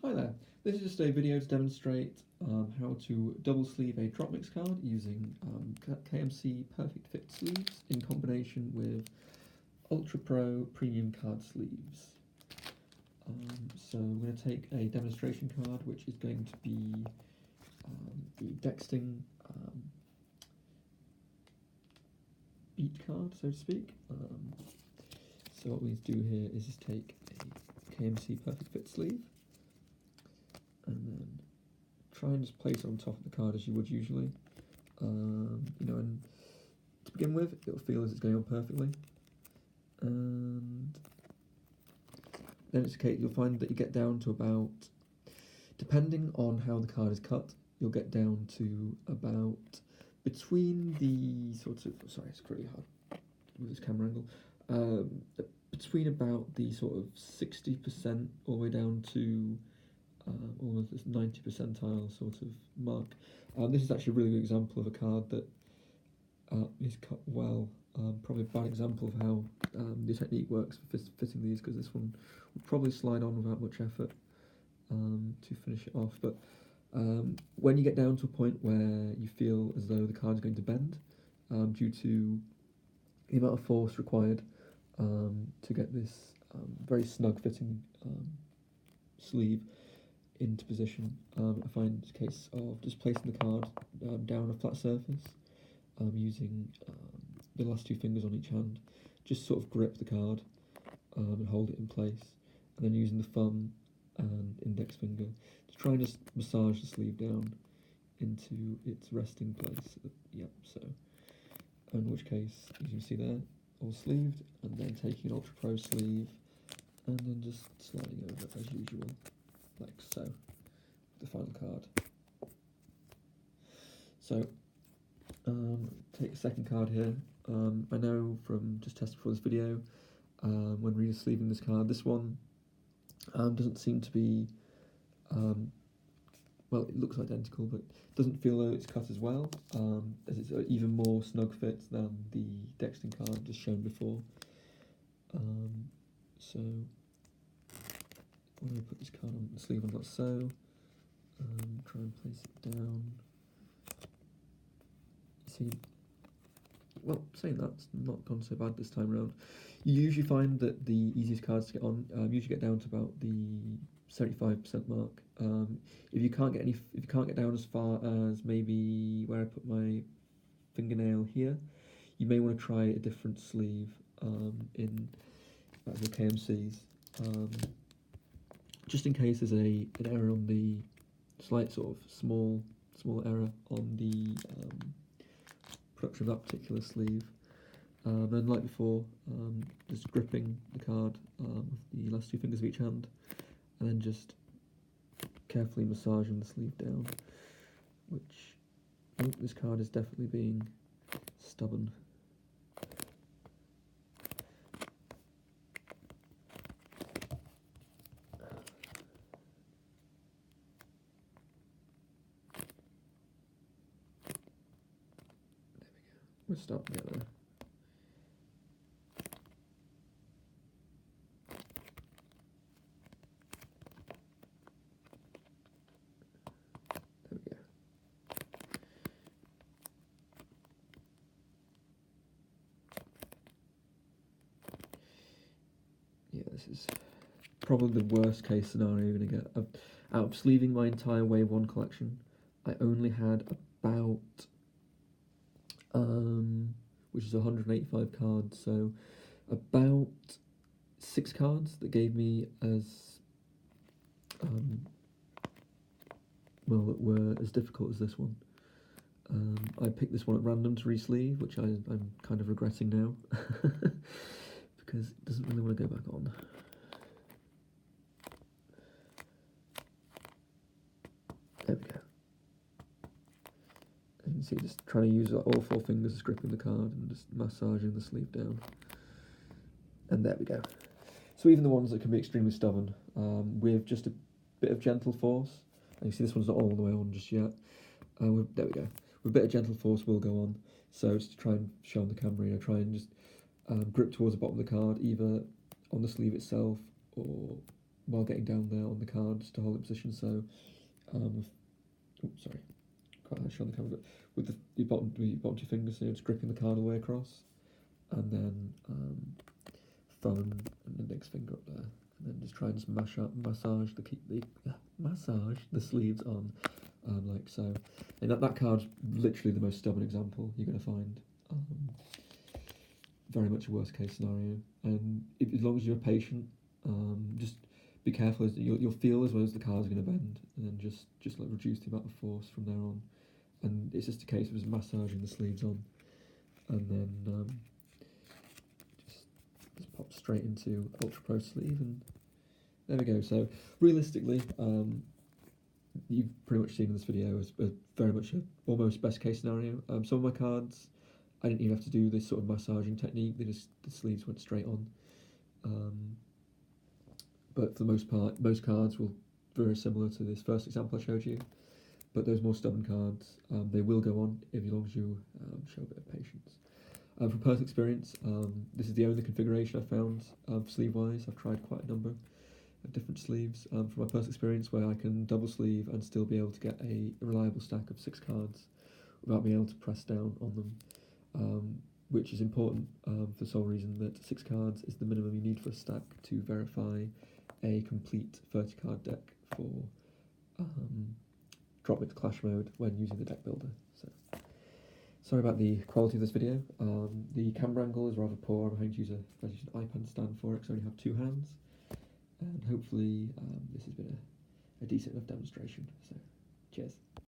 Hi there, this is just a video to demonstrate how to double sleeve a DropMix card using KMC Perfect Fit sleeves in combination with Ultra Pro Premium card sleeves. So I'm going to take a demonstration card which is going to be the Dexting beat card, so to speak. So what we need to do here is just take a KMC Perfect Fit sleeve and then try and just place it on top of the card as you would usually. And to begin with, it'll feel as it's going on perfectly. And then it's okay, you'll find that you get down to about, depending on how the card is cut, you'll get down to about between the sort of, sorry, it's really hard with this camera angle, between about the sort of 60% all the way down to almost this 90 percentile sort of mark. This is actually a really good example of a card that is cut well. Probably a bad example of how the technique works for fitting these, because this one would probably slide on without much effort to finish it off. But when you get down to a point where you feel as though the card is going to bend due to the amount of force required to get this very snug fitting sleeve into position, I find it's a case of just placing the card down on a flat surface using the last two fingers on each hand, just sort of grip the card and hold it in place, and then using the thumb and index finger to try and just massage the sleeve down into its resting place. Yep, so in which case, as you can see there, all sleeved, and then taking an Ultra Pro sleeve and then just sliding over as usual, like so, the final card. So, take a second card here. I know from just testing for this video, when re-sleeving this card, this one doesn't seem to be, well, it looks identical, but doesn't feel though it's cut as well, as it's even more snug fit than the Dexting card just shown before. So when I put this card on the sleeve on like so, try and place it down. See, well, saying that's not gone so bad this time around. You usually find that the easiest cards to get on usually get down to about the 75% mark. If you can't get down as far as maybe where I put my fingernail here, you may want to try a different sleeve in your KMCs, just in case there's an error on the slight sort of small error on the production of that particular sleeve. Then like before, just gripping the card with the last two fingers of each hand, and then just carefully massaging the sleeve down, which, oh, this card is definitely being stubborn. We'll start together. There we go. Yeah, this is probably the worst case scenario you're going to get. Out of sleeving my entire Wave 1 collection, I only had about which is 185 cards, so about 6 cards that gave me as well, that were as difficult as this one. I picked this one at random to re-sleeve, which I'm kind of regretting now because it doesn't really want to go back on. There we go. You can see, just trying to use all 4 fingers as gripping the card and just massaging the sleeve down. And there we go. So even the ones that can be extremely stubborn, with just a bit of gentle force, and you see this one's not all the way on just yet, there we go. With a bit of gentle force will go on. So just to try and show on the camera, try and just grip towards the bottom of the card, either on the sleeve itself or while getting down there on the card just to hold it in position. So, oops, sorry, quite hard to show on the camera, but with the bottom two fingers, just gripping the card all the way across, and then thumb and the next finger up there, and then just try and just massage the sleeves on, like so. And that card's literally the most stubborn example you're going to find. Very much a worst case scenario, and as long as you're patient, just be careful as you'll feel as well as the card's going to bend, and then just like reduce the amount of force from there on. And it's just a case of just massaging the sleeves on, and then just pop straight into Ultra Pro sleeve, and there we go. So realistically, you've pretty much seen in this video as very much a almost best case scenario. Some of my cards, I didn't even have to do this sort of massaging technique. The sleeves went straight on. But for the most part, most cards will very similar to this first example I showed you. But those more stubborn cards, they will go on as long as you show a bit of patience. From personal experience, this is the only configuration I found sleeve-wise. I've tried quite a number of different sleeves. From my personal experience, where I can double sleeve and still be able to get a reliable stack of 6 cards without being able to press down on them, which is important for the sole reason that 6 cards is the minimum you need for a stack to verify a complete 30-card deck for DropMix Clash mode when using the deck builder. So, sorry about the quality of this video. The camera angle is rather poor. I'm having to use an iPad stand for it because I only have 2 hands, and hopefully this has been a decent enough demonstration. So, cheers.